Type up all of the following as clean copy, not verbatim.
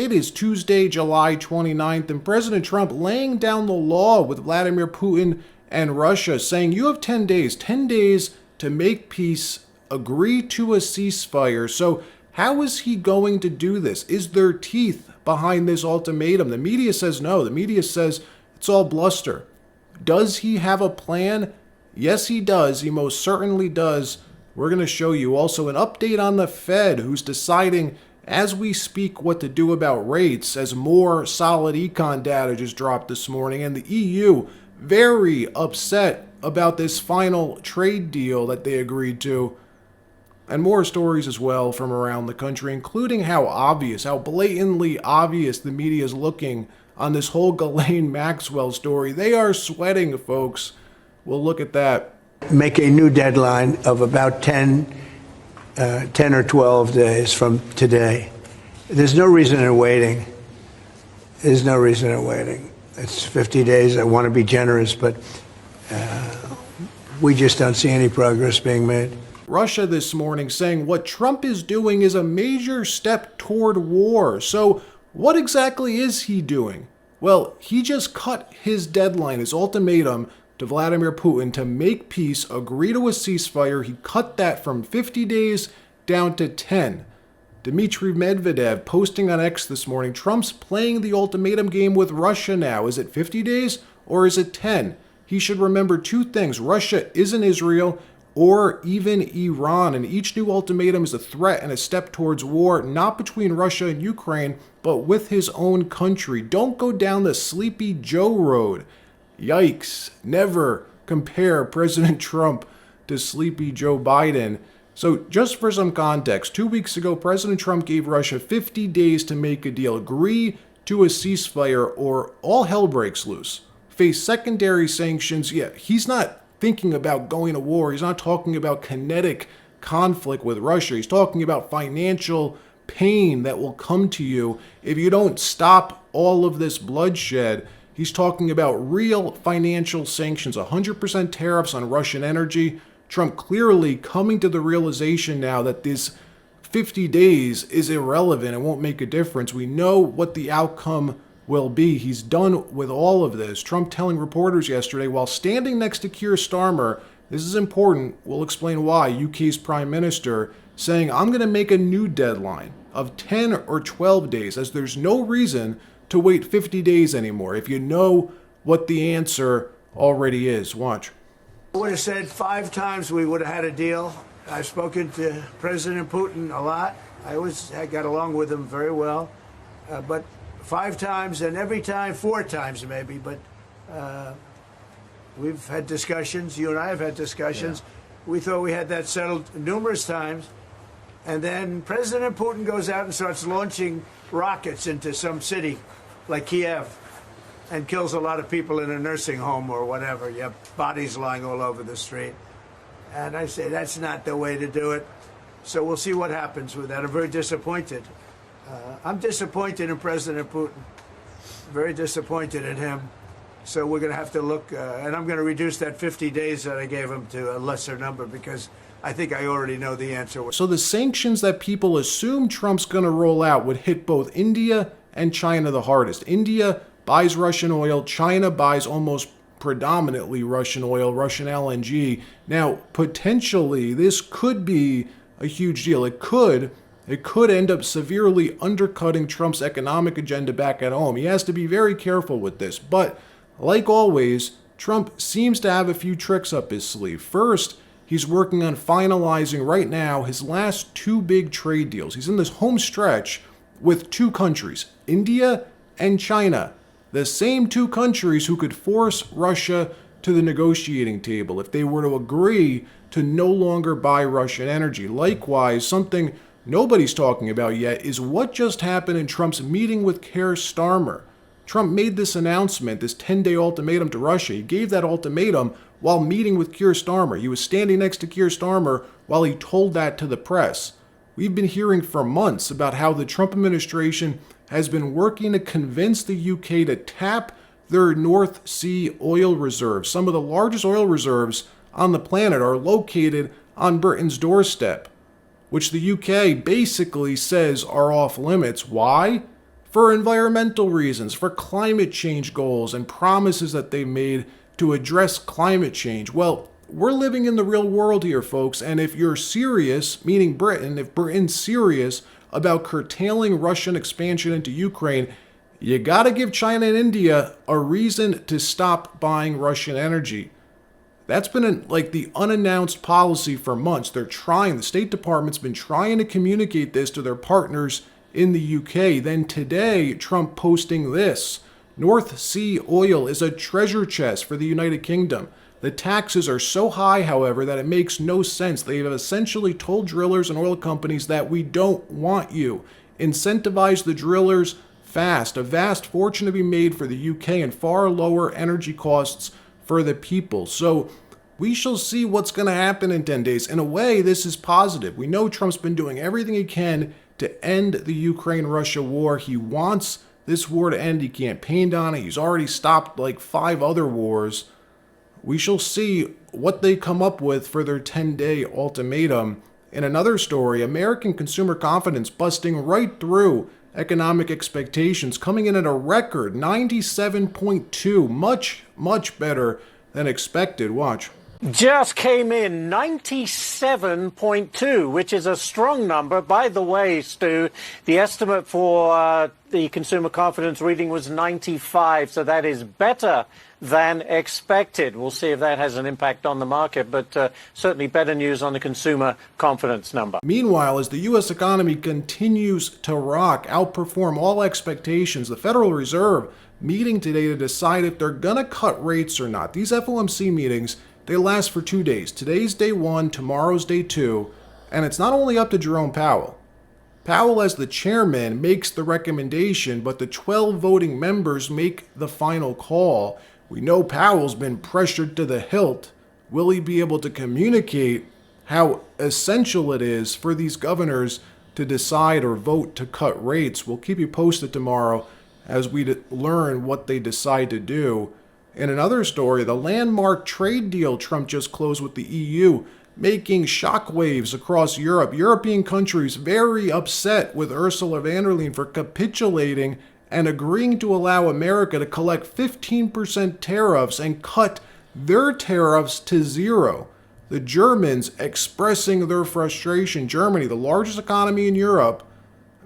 It is Tuesday, July 29th, and President Trump laying down the law with Vladimir Putin and Russia, saying you have 10 days to make peace, agree to a ceasefire. So how is he going to do this? Is there teeth behind this ultimatum? The media says no. The media says it's all bluster. Does he have a plan? Yes, he does. He most certainly does. We're going to show you also an update on the Fed, who's deciding as we speak what to do about rates, as more solid econ data just dropped this morning, and the EU very upset about this final trade deal that they agreed to, and more stories as well from around the country, including how blatantly obvious the media is looking on this whole Ghislaine Maxwell story. They are sweating, folks. We'll look at that. Make a new deadline of about 10 or 12 days from today. There's no reason in waiting. There's no reason in waiting. It's 50 days. I want to be generous, but we just don't see any progress being made. Russia this morning saying what Trump is doing is a major step toward war. So what exactly is he doing? Well, he just cut his deadline, his ultimatum to Vladimir Putin to make peace, agree to a ceasefire. He cut that from 50 days down to 10. Dmitry Medvedev posting on X this morning, Trump's playing the ultimatum game with Russia now. Is it 50 days or is it 10? He should remember two things. Russia isn't Israel or even Iran, and each new ultimatum is a threat and a step towards war, not between Russia and Ukraine, but with his own country. Don't go down the Sleepy Joe road. Yikes. Never compare President Trump to Sleepy Joe Biden. So just for some context, 2 weeks ago, President Trump gave Russia 50 days to make a deal, agree to a ceasefire, or all hell breaks loose. Face secondary sanctions. Yeah, he's not thinking about going to war. He's not talking about kinetic conflict with Russia. He's talking about financial pain that will come to you if you don't stop all of this bloodshed. He's talking about real financial sanctions, 100% tariffs on Russian energy. Trump clearly coming to the realization now that this 50 days is irrelevant and won't make a difference. We know what the outcome will be. He's done with all of this. Trump telling reporters yesterday while standing next to Keir Starmer, this is important, we'll explain why, UK's Prime Minister, saying, I'm going to make a new deadline of 10 or 12 days, as there's no reason to wait 50 days anymore if you know what the answer already is. Watch. I would have said 5 times we would have had a deal. I've spoken to President Putin a lot. I got along with him very well. But 5 times, and every time 4 times maybe, but we've had discussions. You and I have had discussions. Yeah. We thought we had that settled numerous times. And then President Putin goes out and starts launching rockets into some city like Kiev and kills a lot of people in a nursing home or whatever. You have bodies lying all over the street. And I say, that's not the way to do it. So we'll see what happens with that. I'm very disappointed. I'm disappointed in President Putin. Very disappointed in him. So we're going to have to look, and I'm going to reduce that 50 days that I gave him to a lesser number because I think I already know the answer. So the sanctions that people assume Trump's going to roll out would hit both India and China the hardest. India buys Russian oil. China buys almost predominantly Russian oil, Russian LNG. Now, potentially, this could be a huge deal. It could end up severely undercutting Trump's economic agenda back at home. He has to be very careful with this. But like always, Trump seems to have a few tricks up his sleeve. First, he's working on finalizing right now his last 2 big trade deals. He's in this home stretch with 2 countries, India and China, the same 2 countries who could force Russia to the negotiating table if they were to agree to no longer buy Russian energy. Likewise, something nobody's talking about yet is what just happened in Trump's meeting with Keir Starmer. Trump made this announcement, this 10-day ultimatum to Russia. He gave that ultimatum while meeting with Keir Starmer. He was standing next to Keir Starmer while he told that to the press. We've been hearing for months about how the Trump administration has been working to convince the UK to tap their North Sea oil reserves. Some of the largest oil reserves on the planet are located on Britain's doorstep, which the UK basically says are off limits. Why? for environmental reasons, for climate change goals and promises that they made to address climate change. Well, we're living in the real world here, folks, and if you're serious, meaning Britain, if Britain's serious about curtailing Russian expansion into Ukraine, you gotta give China and India a reason to stop buying Russian energy. That's been like the unannounced policy for months. They're trying, the State Department's been trying to communicate this to their partners in the UK. Then today, Trump posting this: North Sea oil is a treasure chest for the United Kingdom. The taxes are so high, however, that it makes no sense. They have essentially told drillers and oil companies that we don't want you. Incentivize the drillers fast. A vast fortune to be made for the UK and far lower energy costs for the people. So we shall see what's going to happen in 10 days. In a way, this is positive. We know Trump's been doing everything he can to end the Ukraine-Russia war. He wants this war to end. He campaigned on it. He's already stopped like 5 other wars. We shall see what they come up with for their 10-day ultimatum. In another story, American consumer confidence busting right through economic expectations, coming in at a record 97.2, much better than expected. Watch. Just came in 97.2, which is a strong number. By the way, Stu, the estimate for the consumer confidence reading was 95, so that is better than expected. We'll see if that has an impact on the market, but certainly better news on the consumer confidence number. Meanwhile, as the U.S. economy continues to rock, outperform all expectations, the Federal Reserve meeting today to decide if they're going to cut rates or not. These FOMC meetings, they last for 2 days. Today's day 1, tomorrow's day 2, and it's not only up to Jerome Powell. Powell, as the chairman, makes the recommendation, but the 12 voting members make the final call. We know Powell's been pressured to the hilt. Will he be able to communicate how essential it is for these governors to decide or vote to cut rates? We'll keep you posted tomorrow as we learn what they decide to do. In another story, the landmark trade deal Trump just closed with the EU, making shockwaves across Europe. European countries very upset with Ursula von der Leyen for capitulating and agreeing to allow America to collect 15% tariffs and cut their tariffs to 0. The Germans expressing their frustration. Germany, the largest economy in Europe,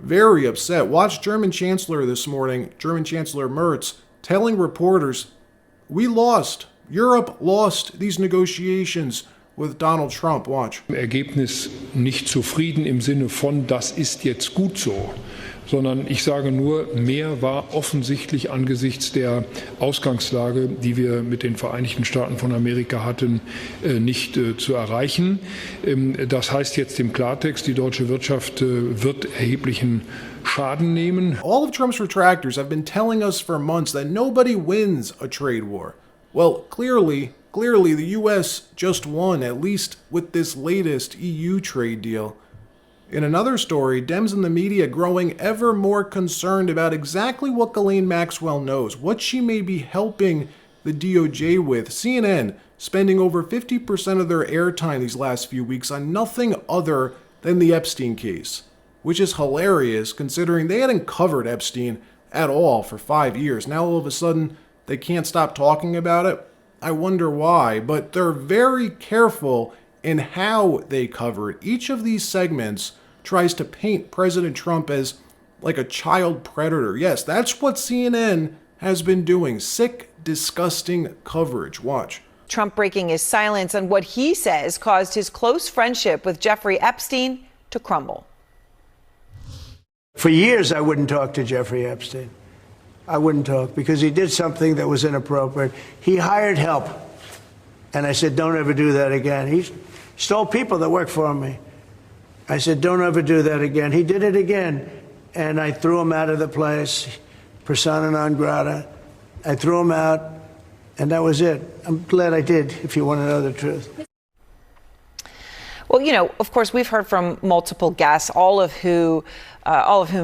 very upset. Watch German Chancellor this morning, German Chancellor Merz, telling reporters, we lost. Europe lost these negotiations with Donald Trump. Watch. Ergebnis nicht zufrieden im Sinne von, das ist jetzt gut so, sondern ich sage nur, mehr war offensichtlich angesichts der Ausgangslage, die wir mit den Vereinigten Staaten von Amerika hatten, nicht zu erreichen. Das heißt jetzt im Klartext, die deutsche Wirtschaft wird erheblichen Schaden nehmen. All of Trump's retractors have been telling us for months that nobody wins a trade war. Well, clearly the U.S. just won, at least with this latest EU trade deal. In another story, Dems and the media growing ever more concerned about exactly what Ghislaine Maxwell knows, what she may be helping the DOJ with. CNN spending over 50% of their airtime these last few weeks on nothing other than the Epstein case, which is hilarious considering they hadn't covered Epstein at all for 5 years. Now all of a sudden they can't stop talking about it. I wonder why, but they're very careful in how they cover it. Each of these segments tries to paint President Trump as like a child predator. Yes, that's what CNN has been doing. Sick, disgusting coverage. Watch. Trump breaking his silence on what he says caused his close friendship with Jeffrey Epstein to crumble. For years, I wouldn't talk to Jeffrey Epstein. I wouldn't talk because he did something that was inappropriate. He hired help. And I said, don't ever do that again. He stole people that worked for me. I said, don't ever do that again. He did it again. And I threw him out of the place, persona non grata. I threw him out, and that was it. I'm glad I did, if you want to know the truth. Well, you know, of course, we've heard from multiple guests, all of whom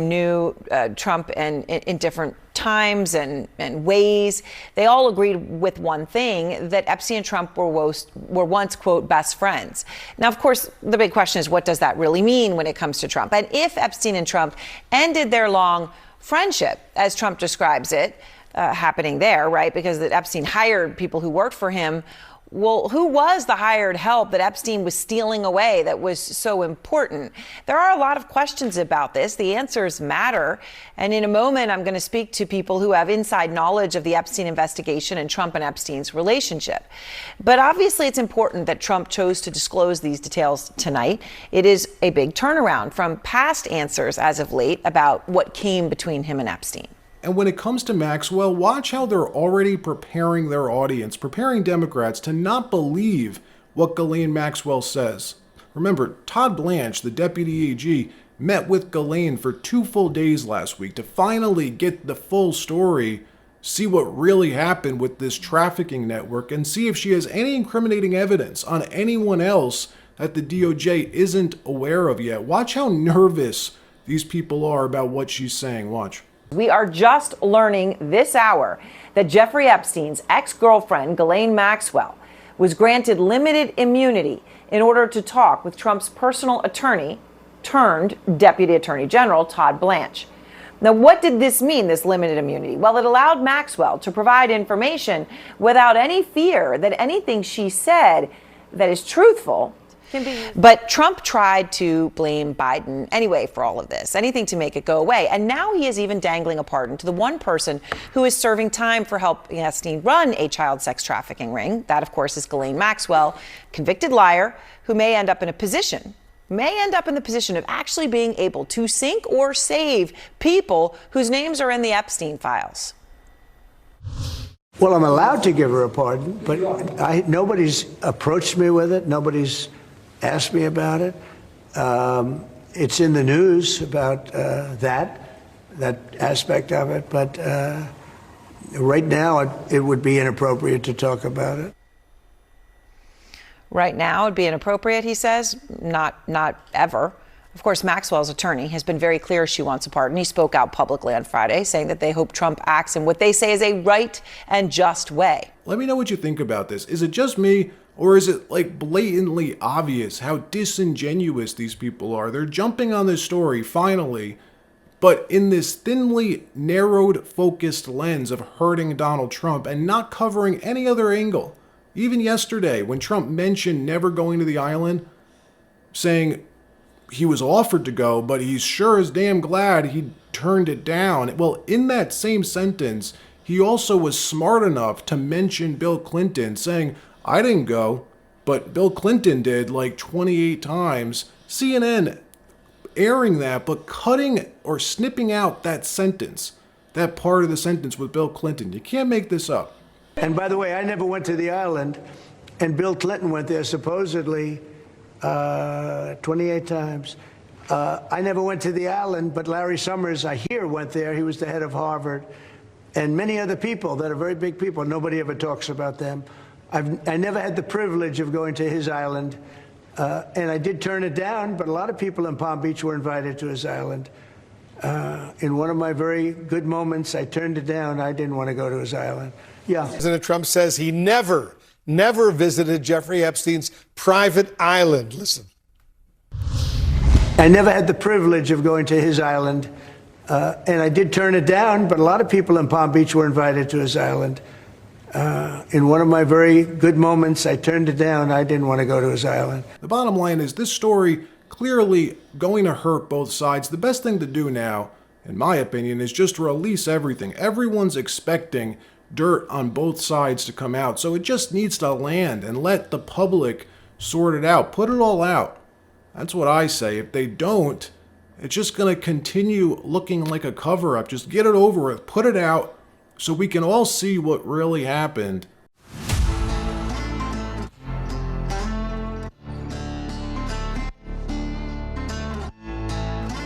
knew Trump and in different times and ways. They all agreed with one thing, that Epstein and Trump were once, quote, best friends. Now, of course, the big question is, what does that really mean when it comes to Trump? And if Epstein and Trump ended their long friendship, as Trump describes it, happening there, right? Because that Epstein hired people who worked for him. Well, who was the hired help that Epstein was stealing away that was so important? There are a lot of questions about this. The answers matter. And in a moment, I'm going to speak to people who have inside knowledge of the Epstein investigation and Trump and Epstein's relationship. But obviously, it's important that Trump chose to disclose these details tonight. It is a big turnaround from past answers as of late about what came between him and Epstein. And when it comes to Maxwell, watch how they're already preparing their audience, preparing Democrats to not believe what Ghislaine Maxwell says. Remember, Todd Blanche, the deputy AG, met with Ghislaine for 2 full days last week to finally get the full story, see what really happened with this trafficking network, and see if she has any incriminating evidence on anyone else that the DOJ isn't aware of yet. Watch how nervous these people are about what she's saying. Watch. We are just learning this hour that Jeffrey Epstein's ex-girlfriend, Ghislaine Maxwell, was granted limited immunity in order to talk with Trump's personal attorney turned Deputy Attorney General Todd Blanche. Now, what did this mean, this limited immunity? Well, it allowed Maxwell to provide information without any fear that anything she said that is truthful. But Trump tried to blame Biden anyway for all of this, anything to make it go away. And now he is even dangling a pardon to the one person who is serving time for helping Epstein run a child sex trafficking ring. That, of course, is Ghislaine Maxwell, convicted liar who may end up in the position of actually being able to sink or save people whose names are in the Epstein files. Well, I'm allowed to give her a pardon, but nobody's approached me with it. Nobody's asked me about it. It's in the news about that aspect of it, but right now it would be inappropriate to talk about it. Right now it'd be inappropriate, he says. Not ever. Of course, Maxwell's attorney has been very clear she wants a pardon. He spoke out publicly on Friday, saying that they hope Trump acts in what they say is a right and just way. Let me know what you think about this. Is it just me, or is it like blatantly obvious how disingenuous these people are? They're jumping on this story finally, but in this thinly narrowed, focused lens of hurting Donald Trump and not covering any other angle. Even yesterday, when Trump mentioned never going to the island, saying he was offered to go, but he's sure as damn glad he turned it down. Well, in that same sentence, he also was smart enough to mention Bill Clinton, saying, I didn't go, but Bill Clinton did like 28 times. CNN airing that, but cutting or snipping out that sentence, that part of the sentence with Bill Clinton. You can't make this up. And by the way, I never went to the island, and Bill Clinton went there supposedly 28 times. I never went to the island, but Larry Summers, I hear, went there. He was the head of Harvard. And many other people that are very big people. Nobody ever talks about them. I never had the privilege of going to his island. And I did turn it down, but a lot of people in Palm Beach were invited to his island. In one of my very good moments, I turned it down. I didn't want to go to his island. Yeah. President Trump says he never visited Jeffrey Epstein's private island. Listen. I never had the privilege of going to his island. And I did turn it down, but a lot of people in Palm Beach were invited to his island. In one of my very good moments, I turned it down. I didn't want to go to his island. The bottom line is this story clearly going to hurt both sides. The best thing to do now, in my opinion, is just release everything. Everyone's expecting dirt on both sides to come out, so it just needs to land and let the public sort it out. Put it all out. That's what I say. If they don't, it's just going to continue looking like a cover-up. Just get it over with. Put it out so we can all see what really happened